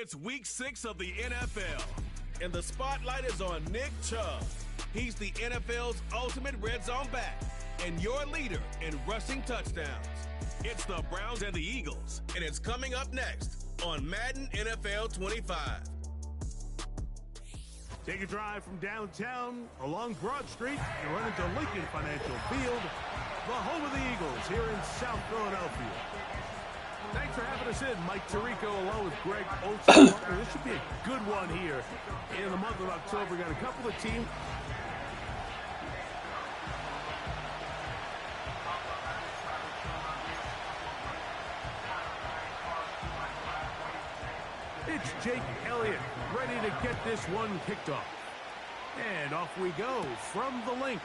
It's week 6 of the NFL, and the spotlight is on Nick Chubb. He's the NFL's ultimate red zone back and your leader in rushing touchdowns. It's the Browns and the Eagles, and it's coming up next on Madden NFL 25. Take a drive from downtown along Broad Street and run into Lincoln Financial Field, the home of the Eagles here in South Philadelphia. Thanks for having us in. Mike Tirico along with Greg Olsen. This should be a good one here in the month of October. Got a couple of teams. It's Jake Elliott ready to get this one kicked off. And off we go from the link.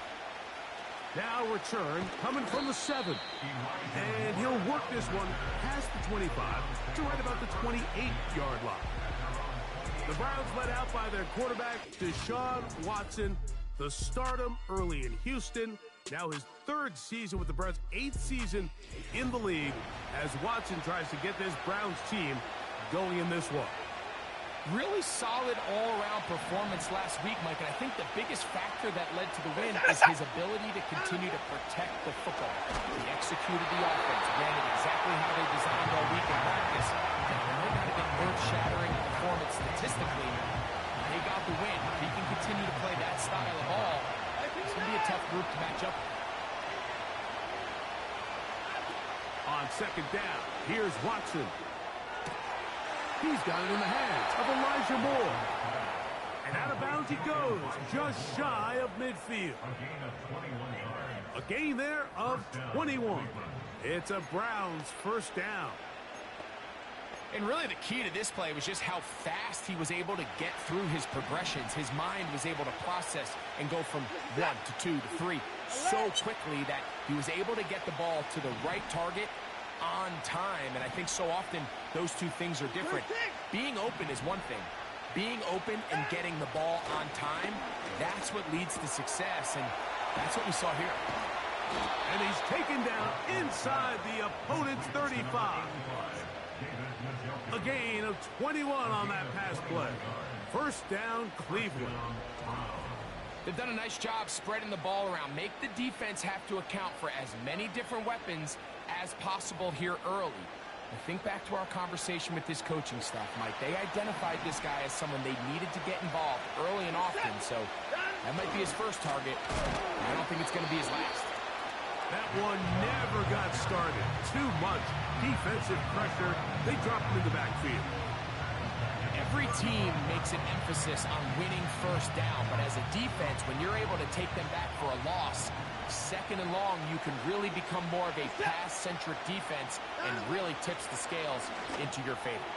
Now return coming from the 7. And he'll work this one past the 25 to right about the 28-yard line. The Browns led out by their quarterback, Deshaun Watson, the stardom early in Houston. Now his 3rd season with the Browns, 8th season in the league as Watson tries to get this Browns team going in this one. Really solid all-around performance last week, Mike, and I think the biggest factor that led to the win is his ability to continue to protect the football. He executed the offense, ran it exactly how they designed all week in practice, and it might not have been earth-shattering performance statistically. They got the win. If he can continue to play that style of ball, it's going to be a tough group to match up. On 2nd down, here's Watson. He's got it in the hands of Elijah Moore. And out of bounds he goes, just shy of midfield. A gain there of 21. It's a Browns 1st down. And really the key to this play was just how fast he was able to get through his progressions. His mind was able to process and go from 1 to 2 to 3 so quickly that he was able to get the ball to the right target on time, and I think so often those two things are different. Being open is one thing. Being open and getting the ball on time, that's what leads to success, and that's what we saw here. And he's taken down inside the opponent's 35. A gain of 21 on that pass play. 1st down, Cleveland. They've done a nice job spreading the ball around. Make the defense have to account for as many different weapons as possible here early. And think back to our conversation with this coaching staff, Mike. They identified this guy as someone they needed to get involved early and often, so that might be his first target. I don't think it's going to be his last. That one never got started. Too much defensive pressure. They dropped him in the backfield. Every team makes an emphasis on winning 1st down, but as a defense, when you're able to take them back for a loss, 2nd and long, you can really become more of a pass-centric defense and really tips the scales into your favor.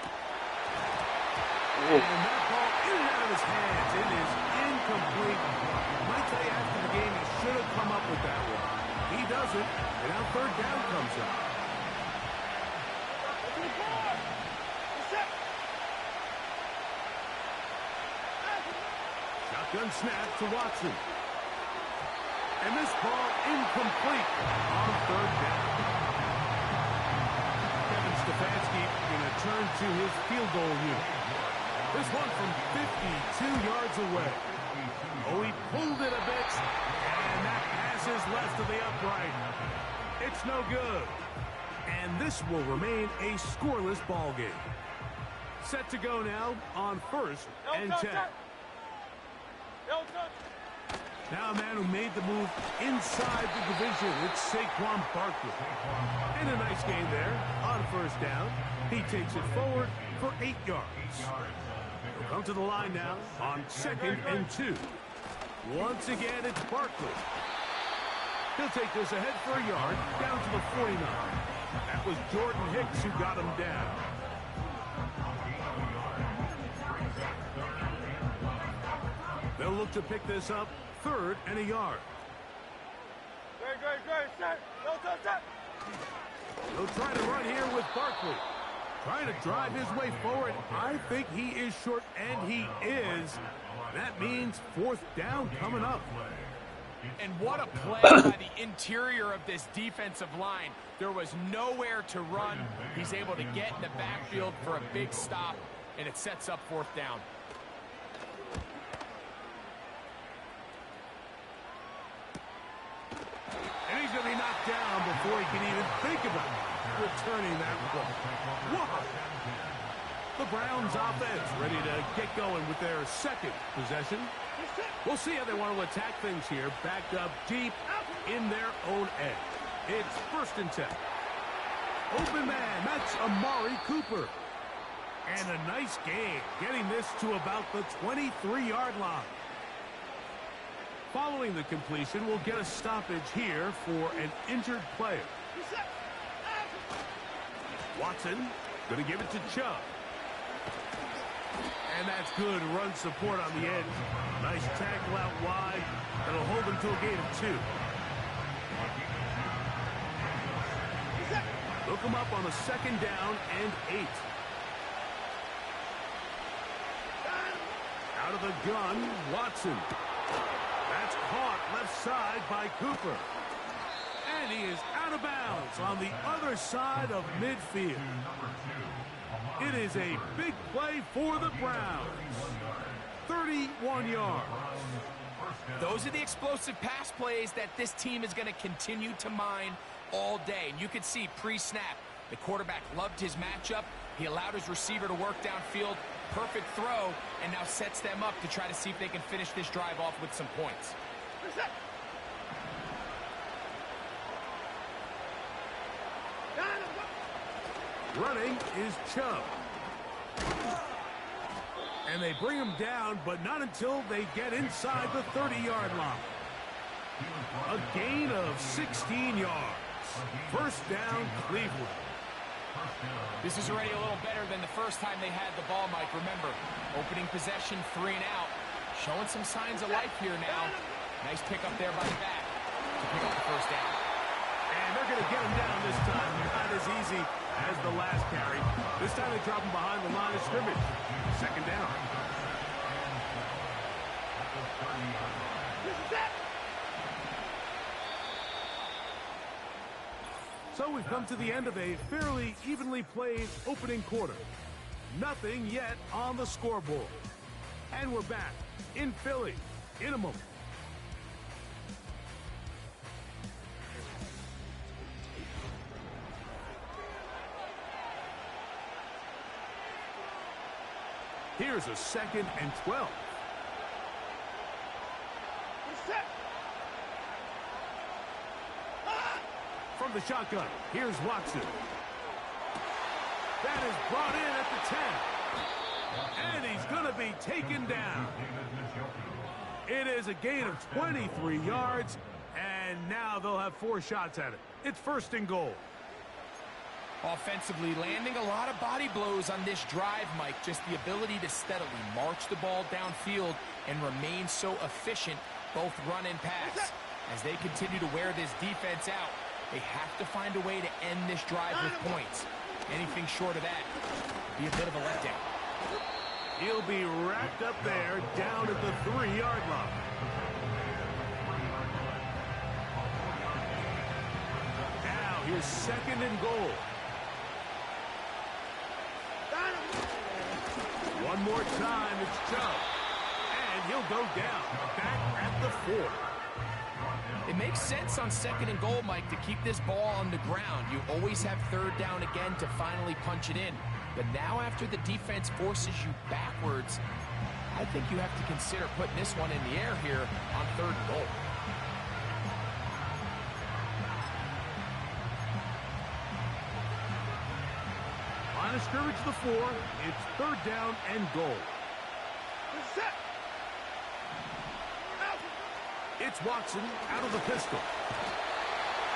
And that ball in and out of his hands. It is incomplete. I might tell you after the game, he should have come up with that one. He doesn't, and now 3rd down comes up. Shotgun snap to Watson. And this ball incomplete on 3rd down. Kevin Stefanski going to turn to his field goal unit. This one from 52 yards away. Oh, he pulled it a bit, and that pass is left to the upright. It's no good. And this will remain a scoreless ball game. Set to go now on 1st and 10. Now a man who made the move inside the division. It's Saquon Barkley. And a nice gain there on 1st down. He takes it forward for 8 yards. He'll come to the line now on 2nd and 2. Once again, it's Barkley. He'll take this ahead for a yard down to the 49. That was Jordan Hicks who got him down. They'll look to pick this up 3rd and a yard. He'll try to run here with Barkley. Trying to drive his way forward. I think he is short, and he is. That means 4th down coming up. And what a play by the interior of this defensive line. There was nowhere to run. He's able to get in the backfield for a big stop and it sets up 4th down. And he's going to be knocked down before he can even think about returning that ball. Whoa! The Browns offense ready to get going with their 2nd possession. We'll see how they want to attack things here, backed up deep in their own end. It's 1st and 10. Open man, that's Amari Cooper. And a nice game, getting this to about the 23-yard line. Following the completion, we'll get a stoppage here for an injured player. Watson going to give it to Chubb. And that's good run support on the edge. Nice tackle out wide. That'll hold them to a gain of 2. Look him up on a 2nd down and 8. Out of the gun, Watson. That's caught left side by Cooper. And he is out of bounds on the other side of midfield. It is a big play for the Browns. 31 yards. Those are the explosive pass plays that this team is going to continue to mine all day. And you can see pre-snap, the quarterback loved his matchup. He allowed his receiver to work downfield. Perfect throw, and now sets them up to try to see if they can finish this drive off with some points. Running is Chubb. And they bring him down, but not until they get inside the 30-yard line. A gain of 16 yards. 1st down, Cleveland. This is already a little better than the first time they had the ball, Mike. Remember, opening possession, 3 and out. Showing some signs of life here now. Nice pick up there by the back to pick up the 1st down. And they're going to get him down this time. Not as easy as the last carry. This time they drop him behind the line of scrimmage. 2nd down. So we've come to the end of a fairly evenly played opening quarter. Nothing yet on the scoreboard. And we're back in Philly in a moment. Here's a 2nd and 12. From the shotgun, here's Watson. That is brought in at the 10. And he's going to be taken down. It is a gain of 23 yards, and now they'll have 4 shots at it. It's 1st and goal. Offensively, landing a lot of body blows on this drive, Mike. Just the ability to steadily march the ball downfield and remain so efficient, both run and pass. As they continue to wear this defense out, they have to find a way to end this drive with points. Anything short of that would be a bit of a letdown. He'll be wrapped up there down at the 3-yard line. Now here's 2nd and goal. One more time, it's Chubb. And he'll go down, back at the 4. It makes sense on 2nd and goal, Mike, to keep this ball on the ground. You always have 3rd down again to finally punch it in. But now after the defense forces you backwards, I think you have to consider putting this one in the air here on 3rd and goal. Line of scrimmage to the 4. It's 3rd down and goal. It's Watson out of the pistol.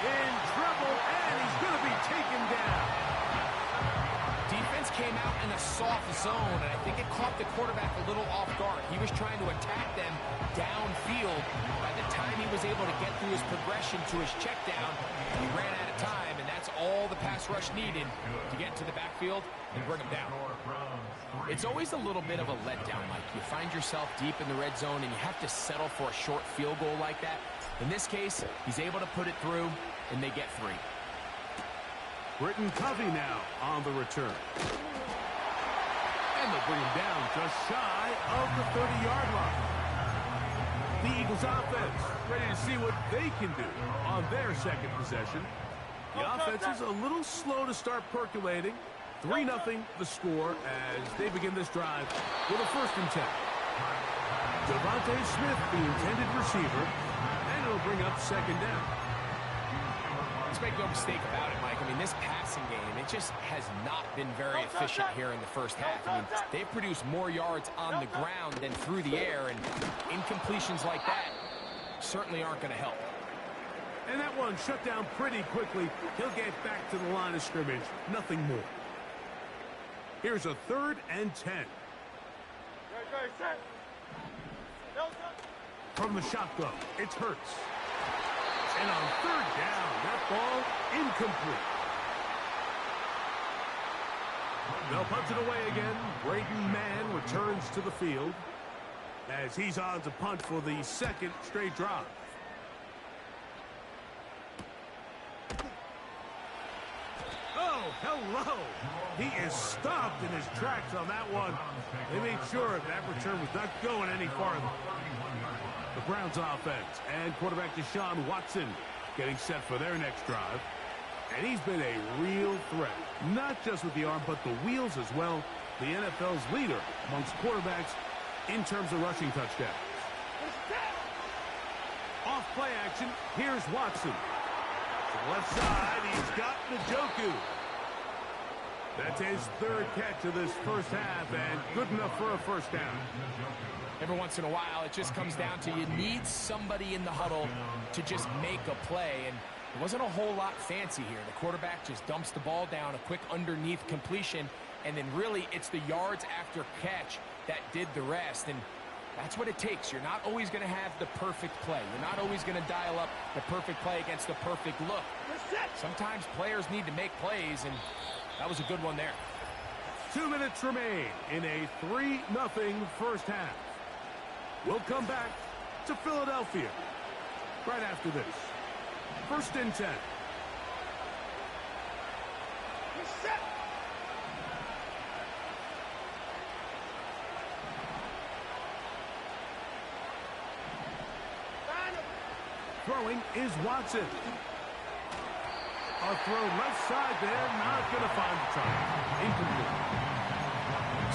In trouble, and he's going to be taken down. Defense came out in a soft zone, and I think it caught the quarterback a little off guard. He was trying to attack them downfield. By the time he was able to get through his progression to his check down, he ran out of time, and that's all the pass rush needed to get to the backfield and bring him down. It's always a little bit of a letdown, Mike. You find yourself deep in the red zone, and you have to settle for a short field goal like that. In this case, he's able to put it through, and they get 3. Britton Covey now on the return. And they'll bring him down just shy of the 30-yard line. The Eagles offense ready to see what they can do on their second possession. The offense is a little slow to start percolating. 3-0 the score as they begin this drive with a 1st and 10. Devontae Smith, the intended receiver, and it'll bring up 2nd down. Let's make no mistake about it, Mike. I mean, this passing game, it just has not been very efficient here in the first half. I mean, they've produced more yards on the ground than through the air, and incompletions like that certainly aren't going to help. And that one shut down pretty quickly. He'll get back to the line of scrimmage. Nothing more. Here's a 3rd and 10. From the shotgun, it's Hurts. And on 3rd down, that ball incomplete. They'll punt it away again. Braden Mann returns to the field as he's on to punt for the 2nd straight drive. Oh, hello. He is stopped in his tracks on that one. They made sure that return was not going any farther. The Browns offense and quarterback Deshaun Watson getting set for their next drive. And he's been a real threat, not just with the arm, but the wheels as well. The NFL's leader amongst quarterbacks in terms of rushing touchdowns. Off play action, here's Watson. To the left side, he's got Njoku. That's his 3rd catch of this first half, and good enough for a 1st down. Every once in a while, it just comes down to you need somebody in the huddle to just make a play, and it wasn't a whole lot fancy here. The quarterback just dumps the ball down, a quick underneath completion, and then really it's the yards after catch that did the rest, and that's what it takes. You're not always going to have the perfect play. You're not always going to dial up the perfect play against the perfect look. Sometimes players need to make plays, and that was a good one there. 2 minutes remain in a 3-0 first half. We'll come back to Philadelphia right after this. 1st and 10. Throwing is Watson. A throw left side there, not going to find the target. Incomplete.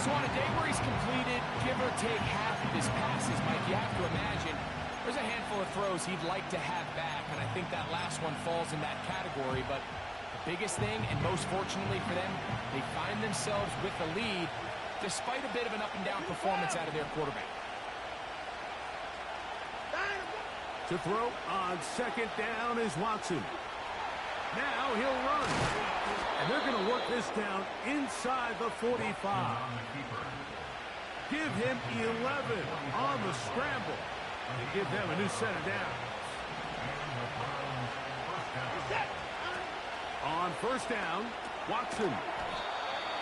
So on a day where he's completed, give or take half of his passes, Mike, you have to imagine there's a handful of throws he'd like to have back, and I think that last one falls in that category. But the biggest thing, and most fortunately for them, they find themselves with the lead despite a bit of an up-and-down performance out of their quarterback. To throw on 2nd down is Watson. Now he'll run. And they're going to work this down inside the 45. Give him 11 on the scramble and give them a new set of downs. On 1st down, Watson.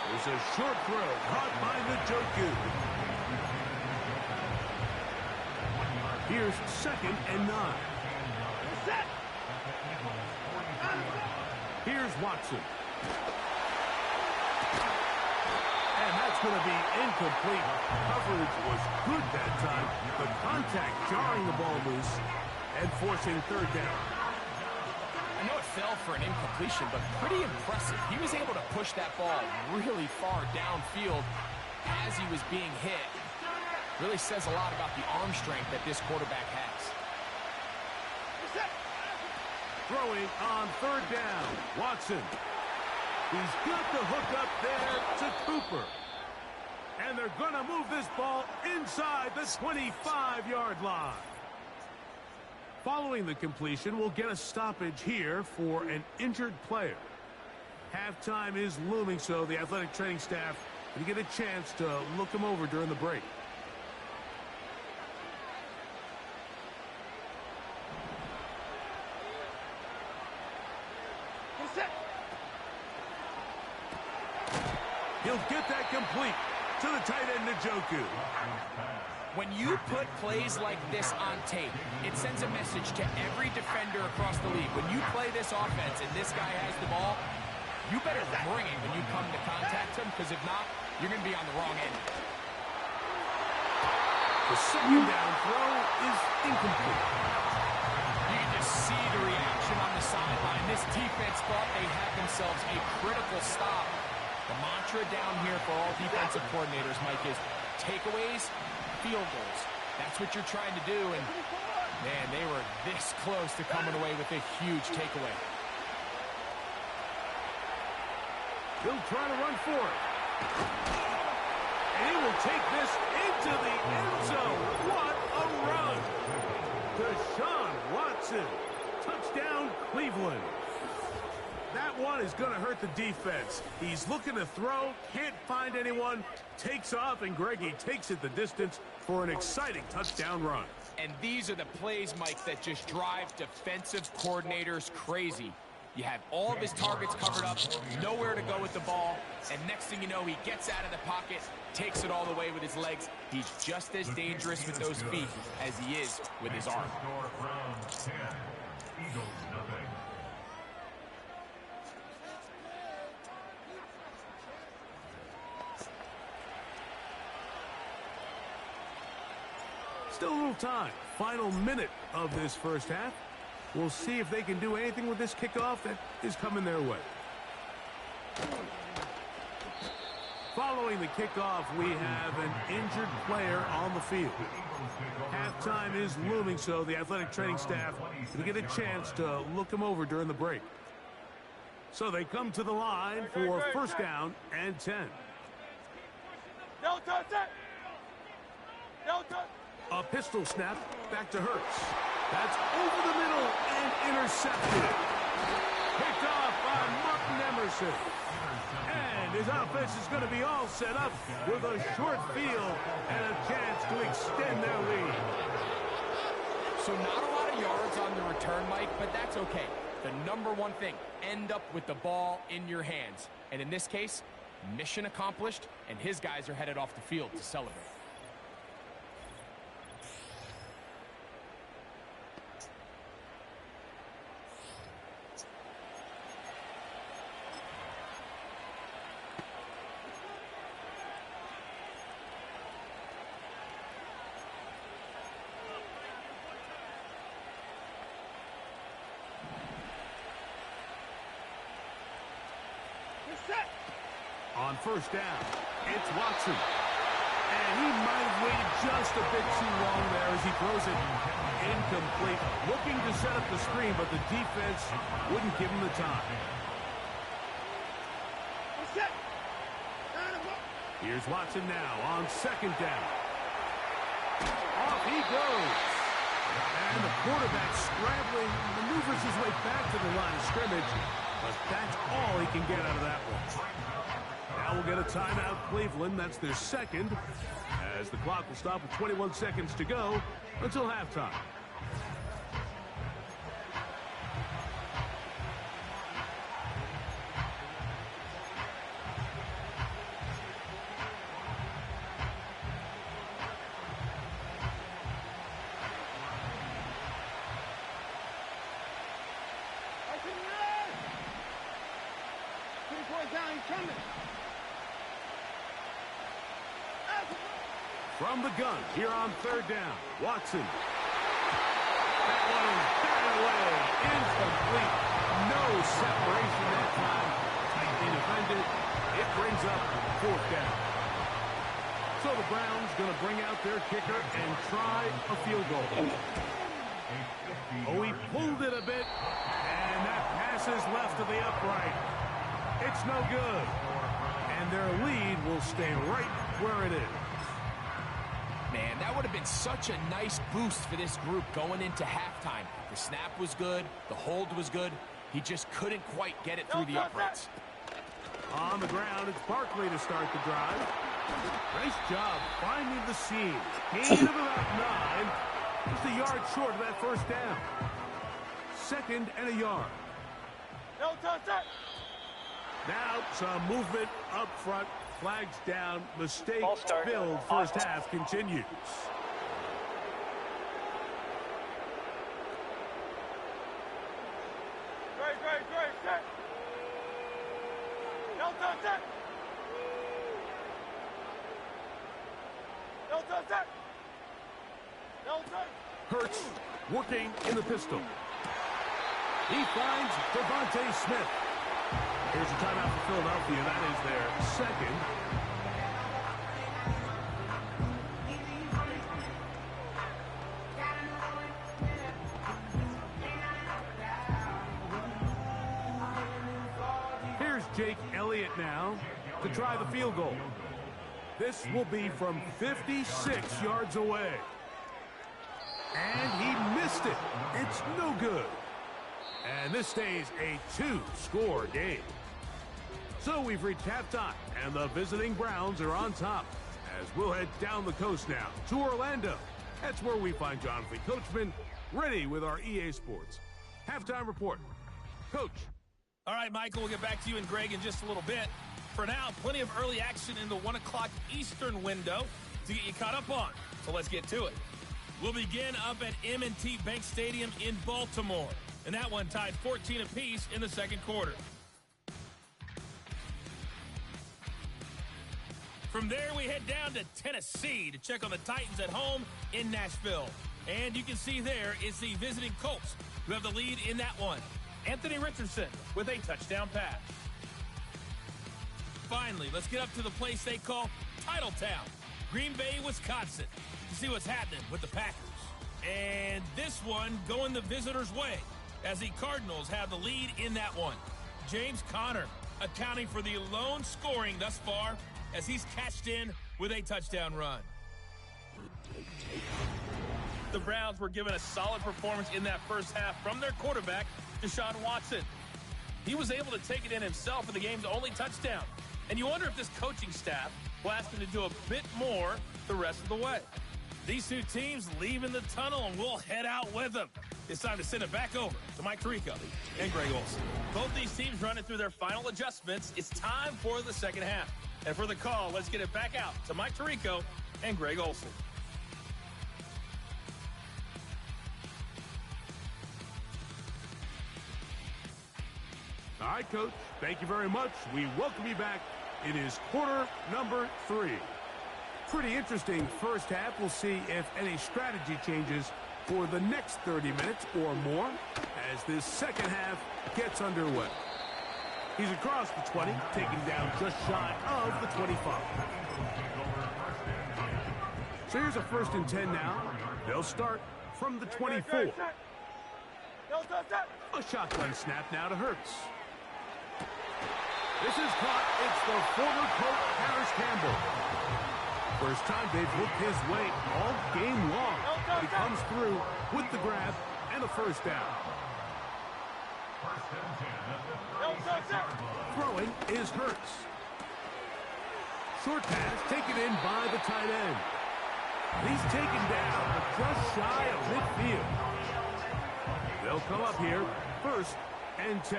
There's a short throw caught by Njoku. Here's 2nd and 9. Here's Watson. And that's going to be incomplete. Coverage was good that time. The contact jarring the ball loose and forcing 3rd down. I know it fell for an incompletion, but pretty impressive. He was able to push that ball really far downfield as he was being hit. Really says a lot about the arm strength that this quarterback has. Throwing on 3rd down, Watson. He's got the hook up there to Cooper. And they're going to move this ball inside the 25-yard line. Following the completion, we'll get a stoppage here for an injured player. Halftime is looming, so the athletic training staff will get a chance to look him over during the break. He'll get that complete to the tight end, Njoku. When you put plays like this on tape, it sends a message to every defender across the league. When you play this offense and this guy has the ball, you better bring it when you come to contact him, because if not, you're going to be on the wrong end. The second down throw is incomplete. You can just see the reaction on the sideline. This defense thought they had themselves a critical stop. The mantra down here for all defensive coordinators, Mike, is takeaways, field goals. That's what you're trying to do, and, man, they were this close to coming away with a huge takeaway. He'll try to run for it. And he will take this into the end zone. What a run! Deshaun Watson. Touchdown, Cleveland. That one is going to hurt the defense. He's looking to throw, can't find anyone, takes off, and Greggy takes it the distance for an exciting touchdown run. And these are the plays, Mike, that just drive defensive coordinators crazy. You have all of his targets covered up, nowhere to go with the ball, and next thing you know, he gets out of the pocket, takes it all the way with his legs. He's just as dangerous with those feet as he is with his arm. Still a little time. Final minute of this first half. We'll see if they can do anything with this kickoff that is coming their way. Following the kickoff, we have an injured player on the field. Halftime is looming, so the athletic training staff will get a chance to look him over during the break. So they come to the line for first down and 10. A pistol snap back to Hurts. That's over the middle and intercepted. Picked off by Martin Emerson. And his offense is going to be all set up with a short field and a chance to extend their lead. So not a lot of yards on the return, Mike, but that's okay. The number one thing, end up with the ball in your hands. And in this case, mission accomplished, and his guys are headed off the field to celebrate. On first down, it's Watson. And he might have waited just a bit too long there as he throws it incomplete. Looking to set up the screen, but the defense wouldn't give him the time. Here's Watson now on second down. Off he goes. And the quarterback scrambling, maneuvers his way back to the line of scrimmage. But that's all he can get out of that one. Now we'll get a timeout, Cleveland. That's their second, as the clock will stop with 21 seconds to go until halftime. From the gun, here on third down, Watson. That one is batted away, incomplete. No separation that time. Tightly defended. It brings up fourth down. So the Browns going to bring out their kicker and try a field goal. Oh, he pulled it a bit, and that pass is left to the upright. It's no good. And their lead will stay right where it is. Man, that would have been such a nice boost for this group going into halftime. The snap was good. The hold was good. He just couldn't quite get it through the uprights. On the ground, it's Barkley to start the drive. Nice job finding the seam. Gain of about 9. Just a yard short of that first down. Second and a yard. Now some movement up front. Flags down. Mistake billed. First half continues. Hurts working in the pistol. He finds Devontae Smith. Here's a timeout for Philadelphia. That is their second. Here's Jake Elliott now to try the field goal. This will be from 56 yards away. And he missed it. It's no good. And this stays a two-score game. So we've reached halftime, and the visiting Browns are on top. As we'll head down the coast now to Orlando. That's where we find Jonathan Coachman ready with our EA Sports halftime report. Coach. All right, Michael, we'll get back to you and Greg in just a little bit. For now, plenty of early action in the 1 o'clock Eastern window to get you caught up on. So let's get to it. We'll begin up at M&T Bank Stadium in Baltimore. And that one tied 14 apiece in the second quarter. From there, we head down to Tennessee to check on the Titans at home in Nashville. And you can see there is the visiting Colts who have the lead in that one. Anthony Richardson with a touchdown pass. Finally, let's get up to the place they call Titletown, Green Bay, Wisconsin, to see what's happening with the Packers. And this one going the visitors' way as the Cardinals have the lead in that one. James Conner accounting for the lone scoring thus far as he's cashed in with a touchdown run. The Browns were given a solid performance in that first half from their quarterback, Deshaun Watson. He was able to take it in himself for the game's only touchdown. And you wonder if this coaching staff will ask him to do a bit more the rest of the way. These two teams leaving the tunnel, and we'll head out with them. It's time to send it back over to Mike Tirico and Greg Olsen. Both these teams running through their final adjustments. It's time for the second half. And for the call, let's get it back out to Mike Tirico and Greg Olsen. All right, Coach. Thank you very much. We welcome you back. It is quarter number 3. Pretty interesting first half. We'll see if any strategy changes for the next 30 minutes or more as this second half gets underway. He's across the 20, taking down just shy of the 25. So here's a 1st and 10 now. They'll start from the 24. A shotgun snap now to Hurts. This is caught. It's the former Colt Harris Campbell. First time they've looked his way all game long. But he comes through with the grab and a first down. Throwing is Hurts. Short pass taken in by the tight end. He's taken down just shy of midfield. They'll come up here 1st and 10.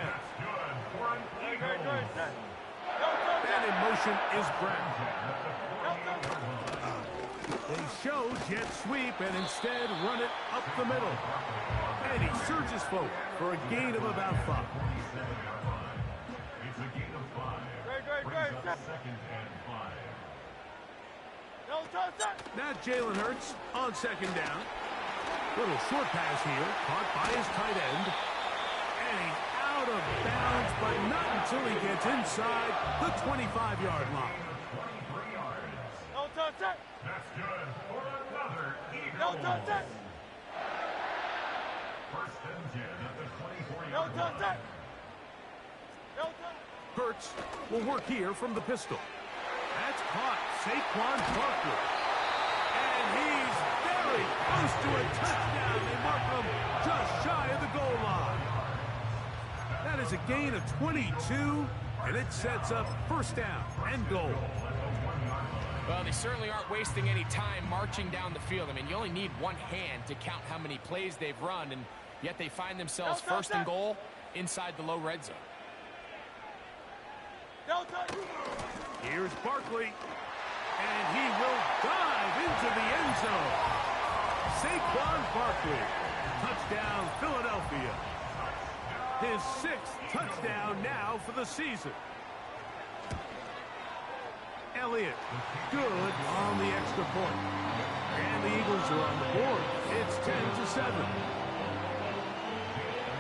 And in motion is Brown. They show jet sweep and instead run it up the middle. And he surges forward for a gain of about 5. It's a gain of 5. Brings up 2nd and 5. Now Jalen Hurts on 2nd down. Little short pass here, caught by his tight end. And he's out of bounds, but not until he gets inside the 25-yard line. 23 yards. That's good for another Eagle. 1st and 10 at the 24-yard line. Hurts will work here from the pistol. That's caught. Saquon Barkley. And he's very close to a touchdown. They mark him just shy of the goal line. That is a gain of 22, and it sets up 1st down and goal. Well, they certainly aren't wasting any time marching down the field. I mean, you only need one hand to count how many plays they've run, and yet they find themselves 1st and goal inside the low red zone. Here's Barkley, and he will dive into the end zone. Saquon Barkley, touchdown Philadelphia. His 6th touchdown now for the season. Elliott. Good on the extra point. And the Eagles are on the board. It's 10-7.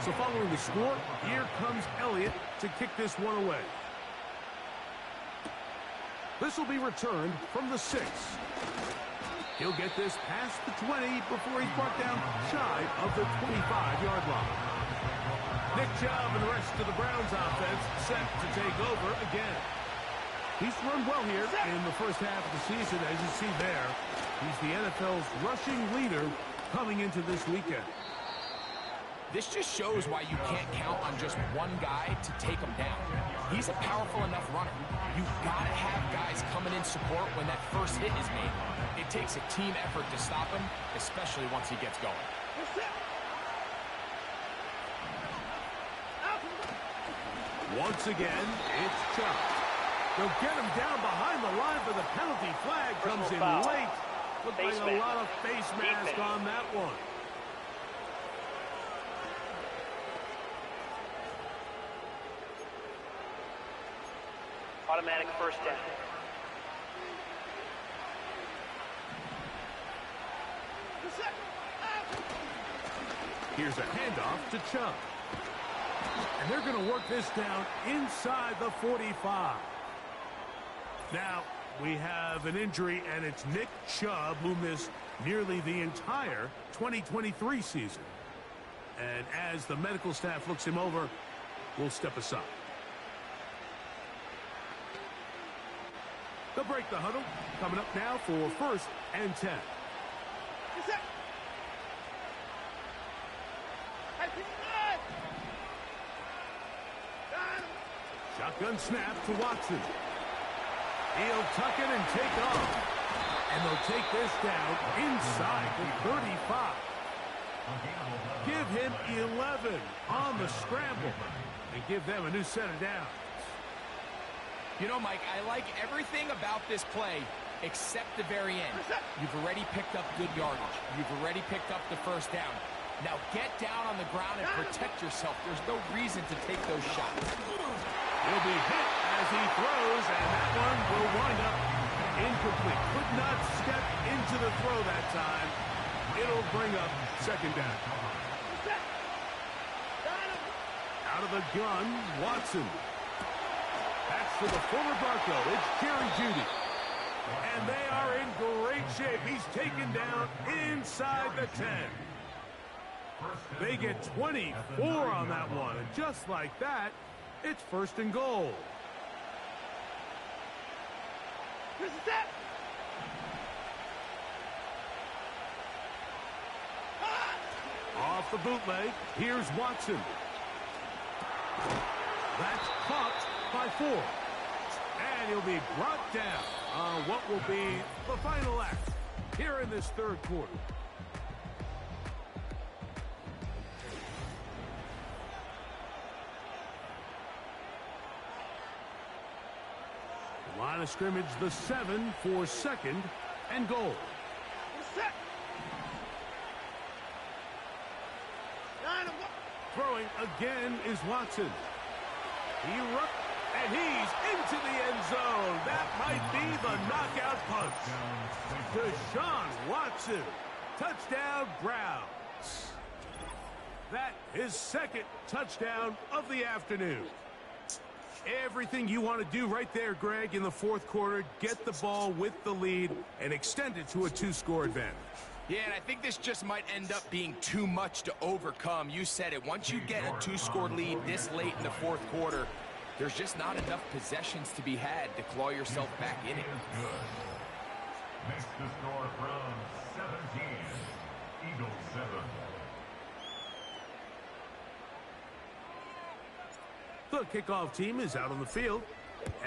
So following the score, here comes Elliott to kick this one away. This will be returned from the 6. He'll get this past the 20 before he's brought down shy of the 25-yard line. Nick Chubb and the rest of the Browns offense set to take over again. He's run well here in the first half of the season, as you see there. He's the NFL's rushing leader coming into this weekend. This just shows why you can't count on just one guy to take him down. He's a powerful enough runner. You've got to have guys coming in support when that first hit is made. It takes a team effort to stop him, especially once he gets going. Once again, it's Chubb. They'll get him down behind the line, but the penalty flag comes in late. Looked like a lot of face mask on that one. Automatic first down. Here's a handoff to Chubb. And they're going to work this down inside the 45. Now, we have an injury, and it's Nick Chubb, who missed nearly the entire 2023 season. And as the medical staff looks him over, we'll step aside. They'll break the huddle. Coming up now for 1st and 10. Shotgun snap to Watson. He'll tuck it and take off. And they'll take this down inside the 35. Give him 11 on the scramble and give them a new set of downs. You know, Mike, I like everything about this play except the very end. You've already picked up good yardage. You've already picked up the first down. Now get down on the ground and protect yourself. There's no reason to take those shots. He'll be hit as he throws, and that one will wind up incomplete. Could not step into the throw that time. It'll bring up 2nd down. Out of the gun, Watson. That's for the former Bronco. It's Jerry Jeudy. And they are in great shape. He's taken down inside the 10. They get 24 on that one. And just like that, it's 1st and goal. Off the bootleg, here's Watson. That's caught by 4. And he'll be brought down on what will be the final act here in this 3rd quarter. Line of scrimmage, the 7 for 2nd and goal. Throwing again is Watson. And he's into the end zone. That might be the knockout punch. Deshaun Watson. Touchdown, Browns. That is 2nd touchdown of the afternoon. Everything you want to do right there, Greg, in the 4th quarter. Get the ball with the lead and extend it to a 2-score advantage. Yeah, and I think this just might end up being too much to overcome. You said it. Once you get a 2-score lead this late in the 4th quarter, there's just not enough possessions to be had to claw yourself back in it. Makes the score from 17. Eagles 7. The kickoff team is out on the field,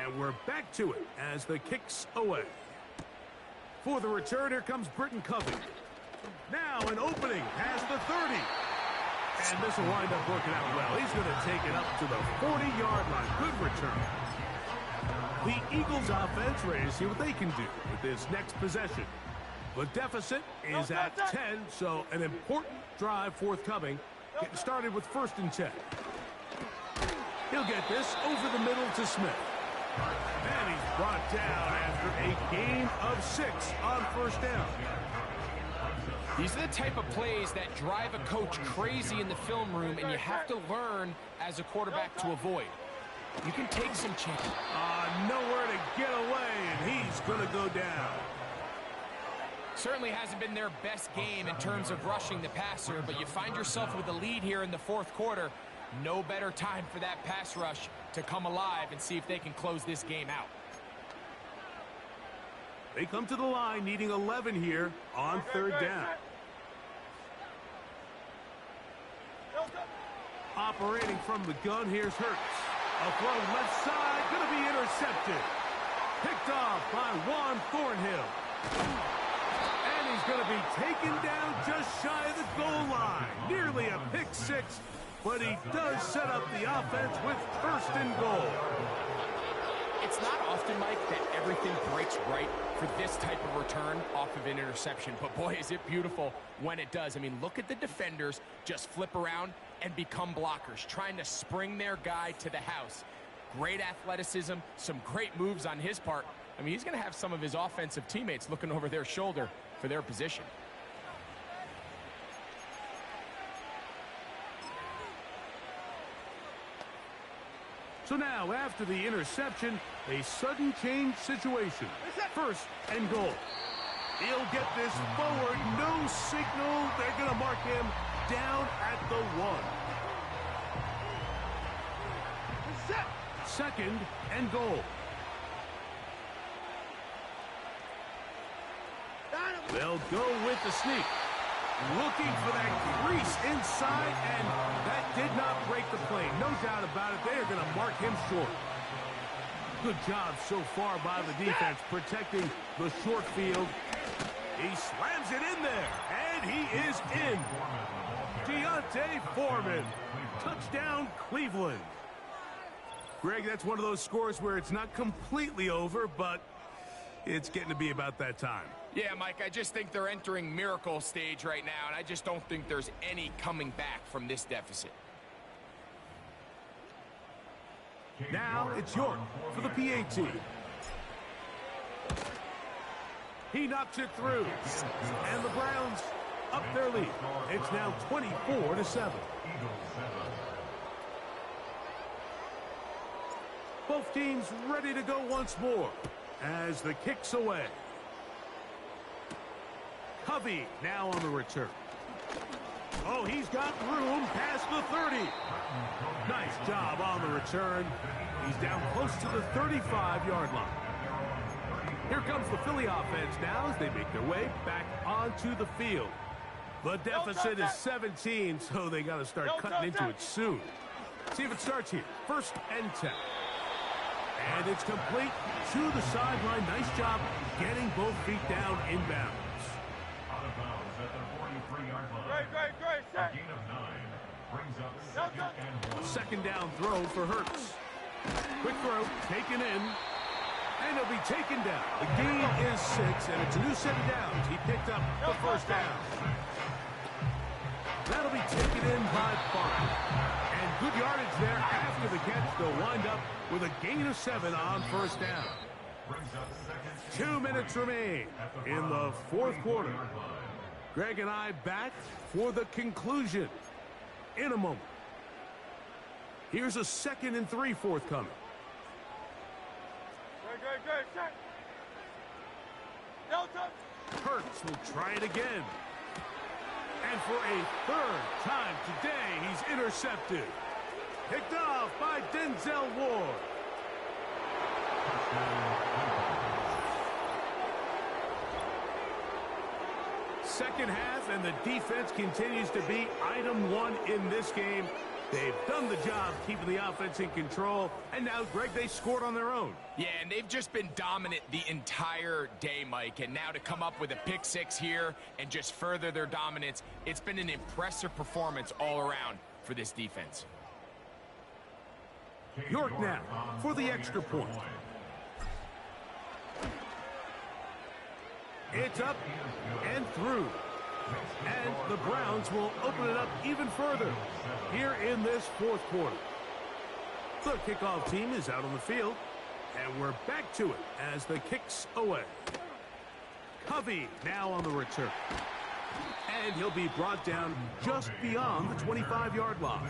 and we're back to it as the kick's away. For the return, here comes Britton Covey. Now an opening past the 30. And this will wind up working out well. He's going to take it up to the 40-yard line. Good return. The Eagles offense ready to see what they can do with this next possession. The deficit is at 10, so an important drive forthcoming. Getting started with 1st and 10. He'll get this over the middle to Smith. And he's brought down after a gain of 6 on first down. These are the type of plays that drive a coach crazy in the film room, and you have to learn as a quarterback to avoid. You can take some chances. Nowhere to get away, and he's going to go down. Certainly hasn't been their best game in terms of rushing the passer, but you find yourself with a lead here in the fourth quarter. No better time for that pass rush to come alive and see if they can close this game out. They come to the line needing 11 here on third down. Operating from the gun, here's Hurts. A throw left side, going to be intercepted. Picked off by Juan Thornhill. And he's going to be taken down just shy of the goal line. Nearly a pick six, but he does set up the offense with first and goal. It's not often, Mike, that everything breaks right for this type of return off of an interception. But boy, is it beautiful when it does. I mean, look at the defenders just flip around and become blockers, trying to spring their guy to the house. Great athleticism, some great moves on his part. I mean, he's going to have some of his offensive teammates looking over their shoulder for their position. So now, after the interception, a sudden change situation. First and goal. He'll get this forward. No signal. They're going to mark him down at the 1. Second and goal. They'll go with the sneak. Looking for that crease inside, and that did not break the play. No doubt about it. They are going to mark him short. Good job so far by the defense protecting the short field. He slams it in there, and he is in. Deontay Foreman. Touchdown, Cleveland. Greg, that's one of those scores where it's not completely over, but it's getting to be about that time. Yeah, Mike, I just think they're entering miracle stage right now, and I just don't think there's any coming back from this deficit. Now it's York for the PAT. He knocks it through, and the Browns up their lead. It's now 24-7. Both teams ready to go once more as the kick's away. Covey now on the return. Oh, he's got room past the 30. Nice job on the return. He's down close to the 35-yard line. Here comes the Philly offense now as they make their way back onto the field. The deficit is 17, so they got to start cutting into it soon. See if it starts here. First and 10. And it's complete to the sideline. Nice job getting both feet down inbounds. Out of bounds at the 43-yard line. Great. A gain of 9 brings up second and 1. Second down throw for Hurts. Quick throw, taken in. And he'll be taken down. The gain is 6, and it's a new set of downs. He picked up the first down. That'll be taken in by 5. And good yardage there after the catch. They'll wind up with a gain of 7 on first down. 2 minutes remain in the fourth quarter. Greg and I back for the conclusion in a moment. Here's a 2nd and 3 forthcoming. Hurts will try it again. And for a third time today, he's intercepted. Picked off by Denzel Ward. Second half, and the defense continues to be item 1 in this game. They've done the job keeping the offense in control, and now, Greg, they scored on their own. Yeah, and they've just been dominant the entire day, Mike. And now to come up with a pick 6 here and just further their dominance, it's been an impressive performance all around for this defense. York now for the extra point. It's up and through. And the Browns will open it up even further here in this fourth quarter. The kickoff team is out on the field. And we're back to it as the kick's away. Covey now on the return. And he'll be brought down just beyond the 25-yard line.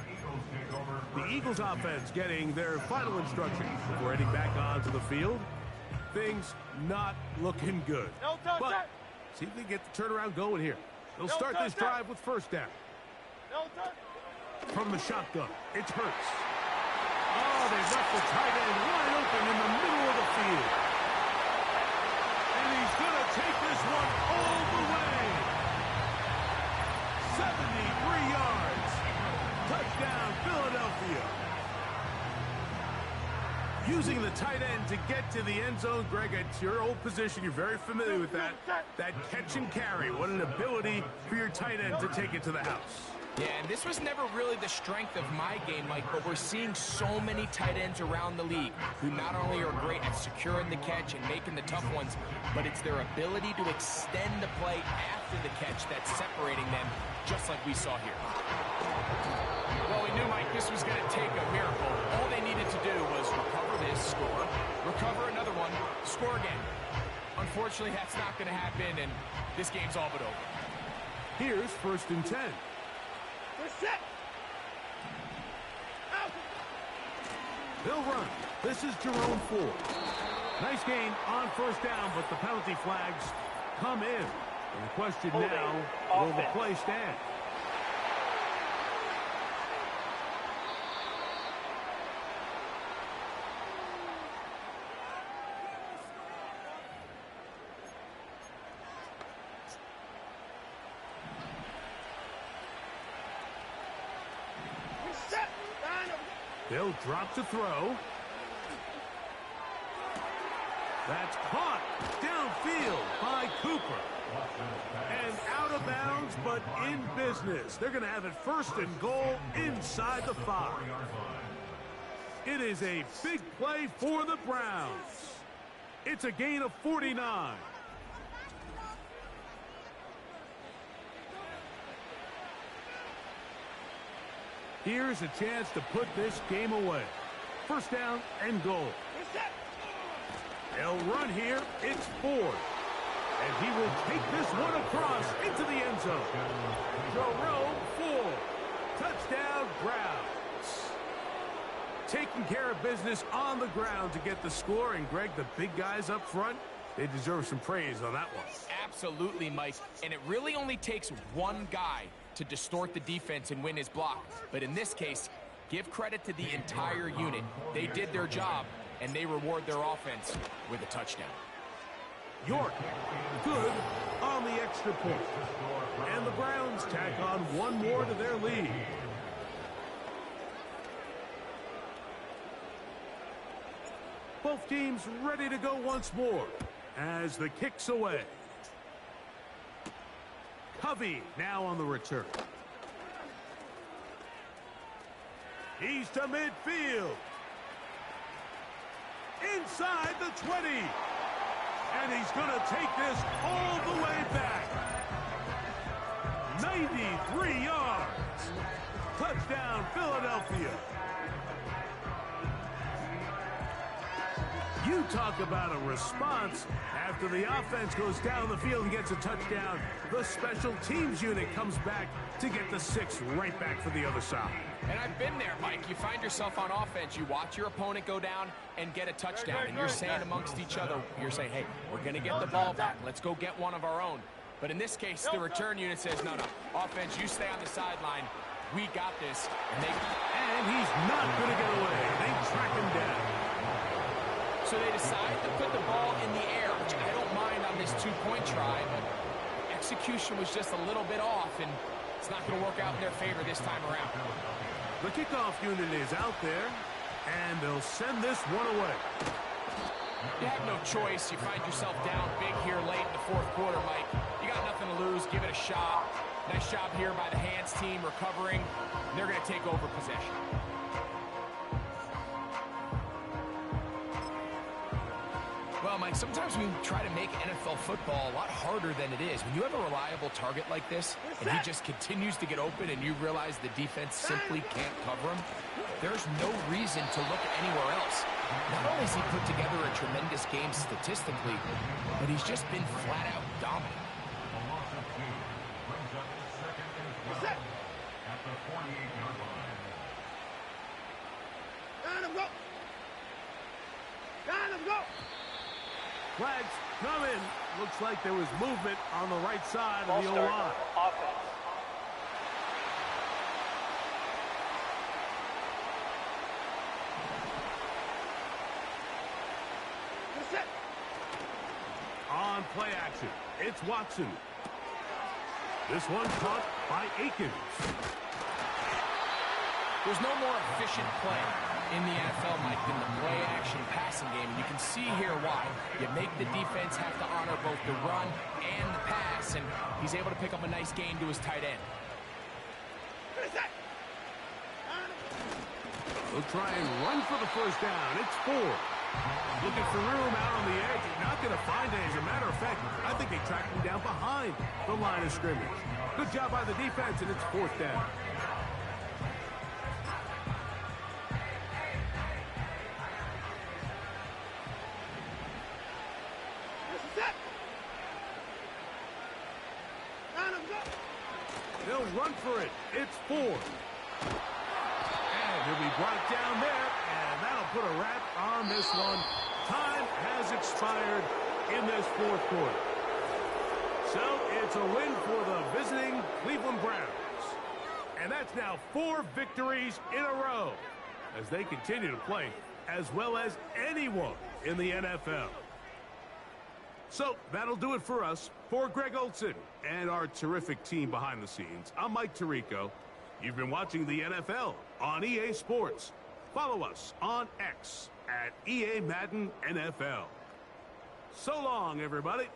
The Eagles offense getting their final instructions before heading back onto the field. Things not looking good. But see if they get the turnaround going here. They'll start this drive with first down. From the shotgun, it's Hurts. Oh, they've left the tight end wide open in the middle of the field. And he's going to take this one all the way. 73 yards. Touchdown, Philadelphia. Using the tight end to get to the end zone, Greg, it's your old position. You're very familiar with that. That catch and carry. What an ability for your tight end to take it to the house. Yeah, and this was never really the strength of my game, Mike, but we're seeing so many tight ends around the league who not only are great at securing the catch and making the tough ones, but it's their ability to extend the play after the catch that's separating them, just like we saw here. Well, we knew, Mike, this was going to take a miracle. All they needed to do was recover this, score, recover another one, score again. Unfortunately, that's not going to happen, and this game's all but over. Here's 1st and 10. They'll run. This is Jerome Ford. Nice gain on first down, but the penalty flags come in. And the question now, will the play stand? They'll drop to throw. That's caught downfield by Cooper. And out of bounds, but in business. They're going to have it 1st and goal inside the 5. It is a big play for the Browns. It's a gain of 49. Here's a chance to put this game away. 1st down and goal. They'll run here. It's Ford. And he will take this one across into the end zone. Jerome Ford. Touchdown, Browns. Taking care of business on the ground to get the score. And, Greg, the big guys up front, they deserve some praise on that one. Absolutely, Mike. And it really only takes one guy to distort the defense and win his block. But in this case, give credit to the entire unit. They did their job, and they reward their offense with a touchdown. York, good on the extra point. And the Browns tack on one more to their lead. Both teams ready to go once more as the kick's away. Covey now on the return. He's to midfield. Inside the 20. And he's going to take this all the way back. 93 yards. Touchdown, Philadelphia. You talk about a response. After the offense goes down the field and gets a touchdown, the special teams unit comes back to get the 6 right back for the other side. And I've been there, Mike. You find yourself on offense. You watch your opponent go down and get a touchdown. And you're saying amongst each other, you're saying, hey, we're going to get the ball back. Let's go get one of our own. But in this case, the return unit says, no, offense, you stay on the sideline. We got this. And he's not going to get away. They track him down. So they decide to put the ball in the air, which I don't mind on this 2-point try, but execution was just a little bit off, and it's not going to work out in their favor this time around. The kickoff unit is out there, and they'll send this one away. You have no choice. You find yourself down big here late in the 4th quarter, Mike. You got nothing to lose. Give it a shot. Nice job here by the hands team recovering. They're going to take over possession. Well, Mike, sometimes we try to make NFL football a lot harder than it is. When you have a reliable target like this, and he just continues to get open, and you realize the defense simply can't cover him, there's no reason to look anywhere else. Not only has he put together a tremendous game statistically, but he's just been flat-out dominant. A loss of 2 brings up second and 12 at the 48-yard line. Got him, go! Got him, go! Flags come in. Looks like there was movement on the right side of the O-line. Offense. On play action, it's Watson. This one caught by Akins. There's no more efficient play in the NFL, Mike, than the play-action passing game. And you can see here why. You make the defense have to honor both the run and the pass, and he's able to pick up a nice gain to his tight end. They'll try and run for the first down. It's 4. Looking for room out on the edge. Not going to find it. As a matter of fact, I think they tracked him down behind the line of scrimmage. Good job by the defense, and it's 4th down. They'll run for it. It's 4. And he'll be brought down there, and that'll put a wrap on this one. Time has expired in this 4th quarter. So it's a win for the visiting Cleveland Browns. And that's now 4 victories in a row as they continue to play as well as anyone in the NFL. So that'll do it for us. For Greg Olson and our terrific team behind the scenes, I'm Mike Tirico. You've been watching the NFL on EA Sports. Follow us on X at EA Madden NFL. So long, everybody.